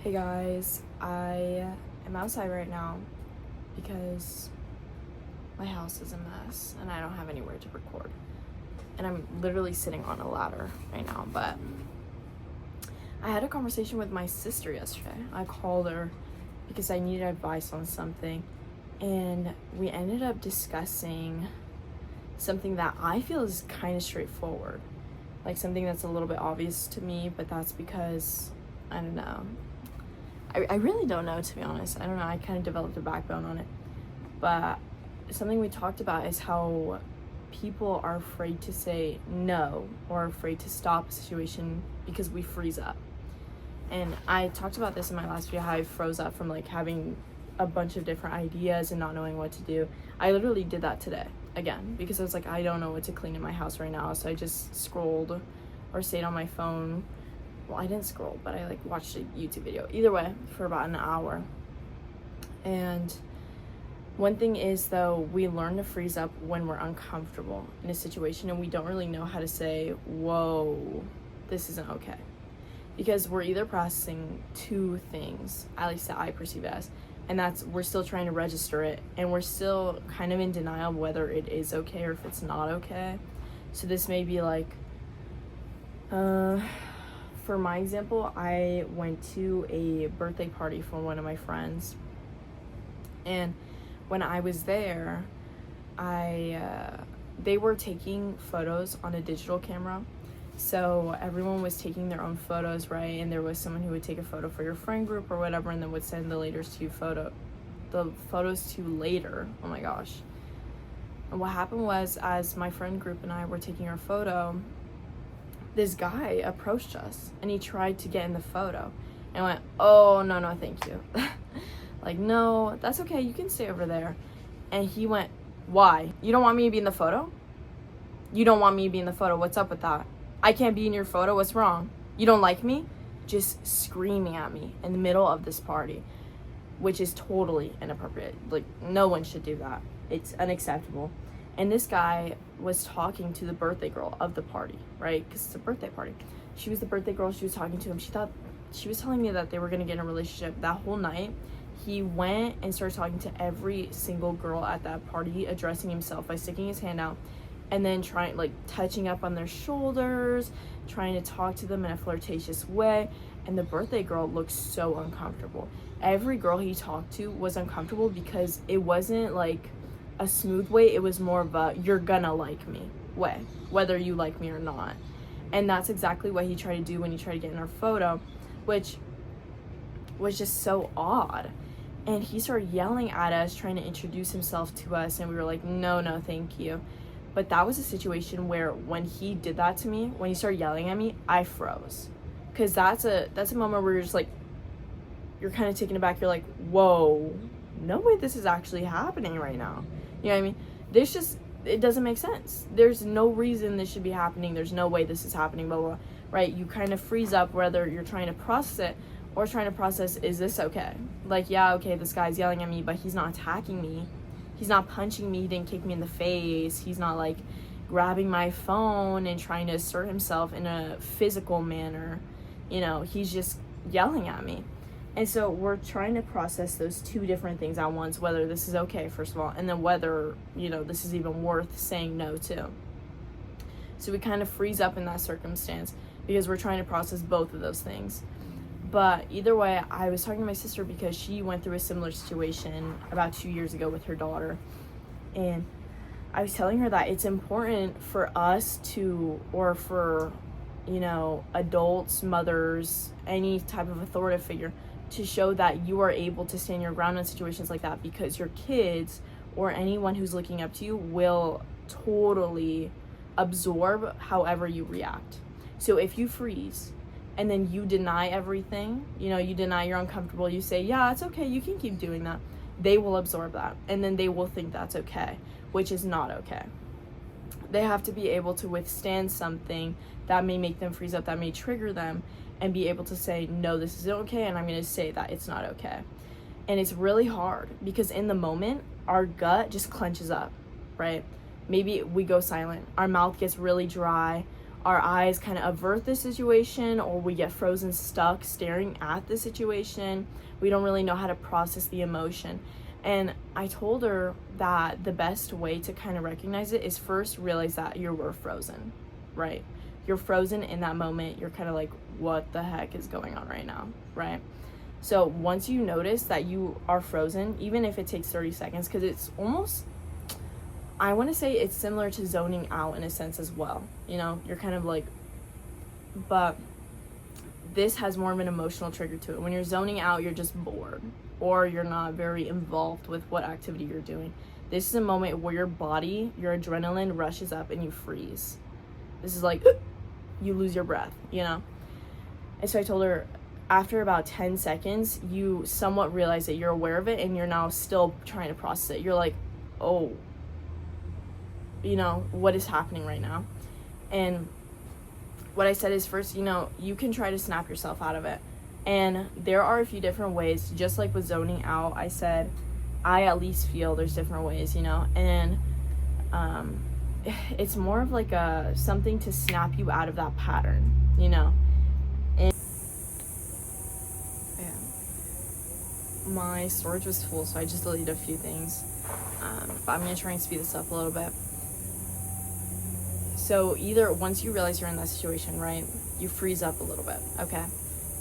Hey guys, I am outside right now because my house is a mess and I don't have anywhere to record. And I'm literally sitting on a ladder right now, but I had a conversation with my sister yesterday. I called her because I needed advice on something, and we ended up discussing something that I feel is kind of straightforward. Like something that's a little bit obvious to me, but that's because, I don't know. I really don't know, to be honest. I don't know. I kind of developed a backbone on it. But something we talked about is how people are afraid to say no or afraid to stop a situation because we freeze up. And I talked about this in my last video, how I froze up from like having a bunch of different ideas and not knowing what to do. I literally did that today again because I was like, I don't know what to clean in my house right now. So I just scrolled or stayed on my phone. Well, I didn't scroll, but I like watched a YouTube video. Either way, for about an hour. And one thing is, though, we learn to freeze up when we're uncomfortable in a situation and we don't really know how to say, whoa, this isn't okay. Because we're either processing two things, at least that I perceive it as, and that's we're still trying to register it and we're still kind of in denial of whether it is okay or if it's not okay. So this may be like, for my example, I went to a birthday party for one of my friends, and when I was there, they were taking photos on a digital camera, so everyone was taking their own photos, right? And there was someone who would take a photo for your friend group or whatever, and then would send the photos to later. Oh my gosh! And what happened was, as my friend group and I were taking our photo, this guy approached us and he tried to get in the photo, and I went, oh, no, thank you. Like, no, that's okay, you can stay over there. And he went, why? You don't want me to be in the photo? You don't want me to be in the photo? What's up with that? I can't be in your photo? What's wrong? You don't like me? Just screaming at me in the middle of this party, which is totally inappropriate. Like, no one should do that. It's unacceptable. And this guy was talking to the birthday girl of the party, right? Because it's a birthday party. She was the birthday girl. She was talking to him. She was telling me that they were going to get in a relationship. That whole night, he went and started talking to every single girl at that party, addressing himself by sticking his hand out and then touching up on their shoulders, trying to talk to them in a flirtatious way. And the birthday girl looked so uncomfortable. Every girl he talked to was uncomfortable because it wasn't like a smooth way. It was more of a you're gonna like me way, whether you like me or not. And that's exactly what he tried to do when he tried to get in our photo, which was just so odd. And he started yelling at us, trying to introduce himself to us, and we were like, no, thank you. But that was a situation where when he did that to me, when he started yelling at me, I froze. Because that's a moment where you're just like, you're kind of taken aback. You're like, whoa, no way this is actually happening right now. You know what I mean? It doesn't make sense. There's no reason this should be happening. There's no way this is happening, blah, blah, right? You kind of freeze up, whether you're trying to process it or trying to process, is this okay? Like, yeah, okay, this guy's yelling at me, but he's not attacking me. He's not punching me. He didn't kick me in the face. He's not like grabbing my phone and trying to assert himself in a physical manner. You know, he's just yelling at me. And so we're trying to process those two different things at once, whether this is okay, first of all, and then whether, this is even worth saying no to. So we kind of freeze up in that circumstance because we're trying to process both of those things. But either way, I was talking to my sister because she went through a similar situation about 2 years ago with her daughter. And I was telling her that it's important for us to, or for, adults, mothers, any type of authoritative figure, to show that you are able to stand your ground in situations like that, because your kids or anyone who's looking up to you will totally absorb however you react. So if you freeze and then you deny everything, you deny you're uncomfortable, you say, yeah, it's okay, you can keep doing that, they will absorb that, and then they will think that's okay, which is not okay. They have to be able to withstand something that may make them freeze up, that may trigger them, and be able to say, no, this isn't okay, and I'm going to say that it's not okay. And it's really hard because in the moment, our gut just clenches up, right? Maybe we go silent. Our mouth gets really dry. our eyes kind of avert the situation, or we get frozen stuck staring at the situation. We don't really know how to process the emotion. And I told her that the best way to kind of recognize it is first realize that you were frozen, right? You're frozen in that moment. You're kind of like, what the heck is going on right now, right? So once you notice that you are frozen, even if it takes 30 seconds, because it's almost, I want to say it's similar to zoning out in a sense as well. You know, you're kind of like, but this has more of an emotional trigger to it. When you're zoning out, you're just bored, or you're not very involved with what activity you're doing. This is a moment where your body, your adrenaline rushes up and you freeze. This is like, you lose your breath, you know? And so I told her, after about 10 seconds, you somewhat realize that you're aware of it and you're now still trying to process it. You're like, oh, you know, what is happening right now? And what I said is, first, you know, you can try to snap yourself out of it. And there are a few different ways, just like with zoning out. I said, I at least feel there's different ways, you know, and it's more of like something to snap you out of that pattern, you know. And yeah, my storage was full, so I just deleted a few things, but I'm gonna try and speed this up a little bit. So either once you realize you're in that situation, right, you freeze up a little bit, okay?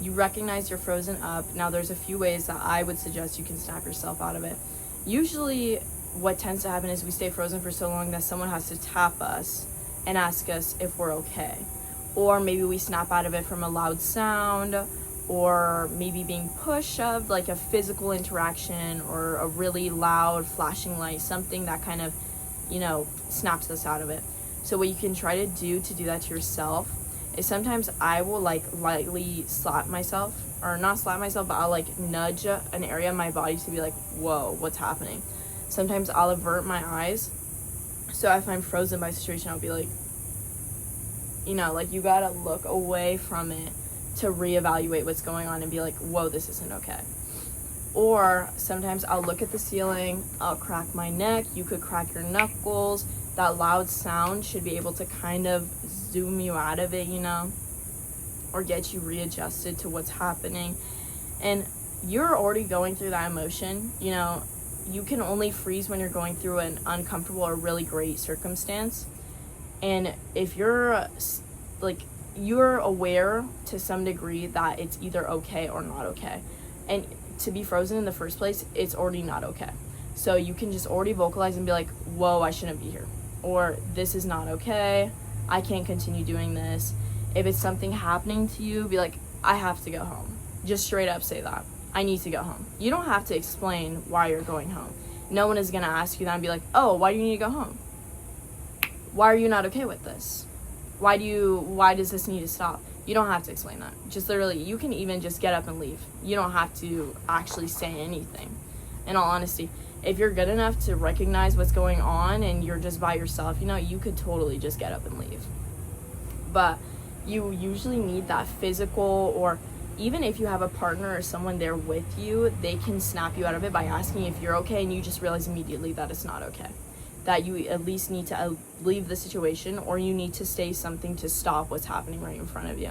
You recognize you're frozen up. Now there's a few ways that I would suggest you can snap yourself out of it. Usually what tends to happen is we stay frozen for so long that someone has to tap us and ask us if we're okay. Or maybe we snap out of it from a loud sound, or maybe being pushed, shoved, like a physical interaction, or a really loud flashing light, something that kind of, you know, snaps us out of it. So what you can try to do that to yourself is sometimes I will like lightly slap myself, or not slap myself, but I'll like nudge an area of my body to be like, whoa, what's happening? Sometimes I'll avert my eyes. So if I'm frozen by a situation, I'll be like, you know, like you gotta look away from it to reevaluate what's going on and be like, whoa, this isn't okay. Or sometimes I'll look at the ceiling, I'll crack my neck, you could crack your knuckles. That loud sound should be able to kind of zoom you out of it, you know, or get you readjusted to what's happening. And you're already going through that emotion, you know. You can only freeze when you're going through an uncomfortable or really great circumstance. And if you're like, you're aware to some degree that it's either okay or not okay. And to be frozen in the first place, it's already not okay. So you can just already vocalize and be like, whoa, I shouldn't be here. Or this is not okay. I can't continue doing this. If it's something happening to you, be like, I have to go home. Just straight up say that. I need to go home. You don't have to explain why you're going home. No one is going to ask you that and be like, oh, why do you need to go home? Why are you not okay with this? Why does this need to stop? You don't have to explain that. Just literally, you can even just get up and leave. You don't have to actually say anything. In all honesty, if you're good enough to recognize what's going on and you're just by yourself, you know, you could totally just get up and leave. But you usually need that physical, or even if you have a partner or someone there with you, they can snap you out of it by asking if you're okay, and you just realize immediately that it's not okay. That you at least need to leave the situation, or you need to say something to stop what's happening right in front of you.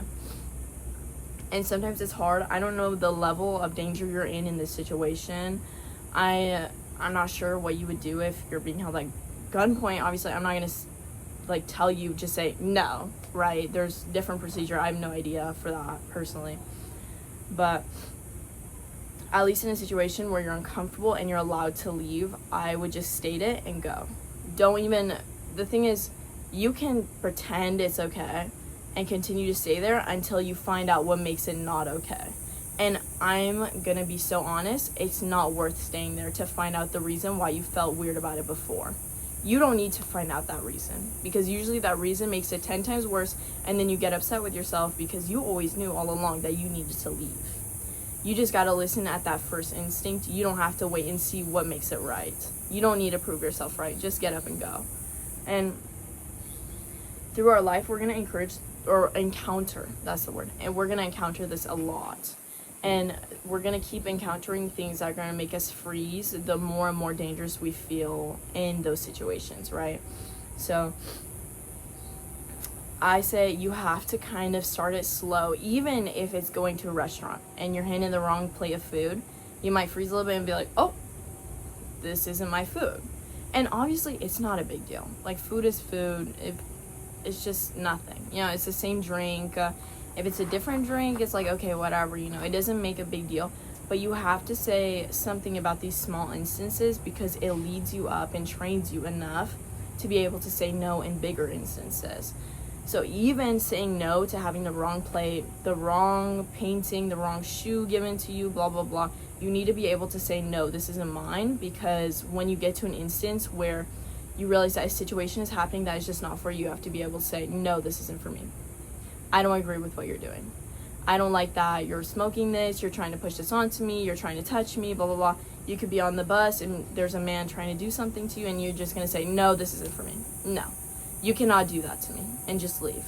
And sometimes it's hard. I don't know the level of danger you're in this situation. I'm not sure what you would do if you're being held at gunpoint. Obviously, I'm not going to like tell you just say no, right? There's different procedure. I have no idea for that personally. But at least in a situation where you're uncomfortable and you're allowed to leave, I would just state it and go. The thing is, you can pretend it's okay and continue to stay there until you find out what makes it not okay. And I'm gonna be so honest, it's not worth staying there to find out the reason why you felt weird about it before. You don't need to find out that reason, because usually that reason makes it 10 times worse, and then you get upset with yourself because you always knew all along that you needed to leave. You just gotta listen at that first instinct. You don't have to wait and see what makes it right. You don't need to prove yourself right. Just get up and go. And through our life, we're gonna encounter, that's the word, and we're gonna encounter this a lot. And we're gonna keep encountering things that are gonna make us freeze the more and more dangerous we feel in those situations, right? So I say you have to kind of start it slow. Even if it's going to a restaurant and you're handing the wrong plate of food, you might freeze a little bit and be like, oh, this isn't my food. And obviously it's not a big deal. Like, food is food. It's just nothing. You know, it's the same drink. If it's a different drink, it's like, okay, whatever, you know, it doesn't make a big deal. But you have to say something about these small instances, because it leads you up and trains you enough to be able to say no in bigger instances. So even saying no to having the wrong plate, the wrong painting, the wrong shoe given to you, blah, blah, blah, you need to be able to say, no, this isn't mine. Because when you get to an instance where you realize that a situation is happening that is just not for you, you have to be able to say, no, this isn't for me. I don't agree with what you're doing. I don't like that you're smoking this, you're trying to push this onto me, you're trying to touch me, blah, blah, blah. You could be on the bus and there's a man trying to do something to you and you're just going to say, no, this isn't for me. No, you cannot do that to me, and just leave.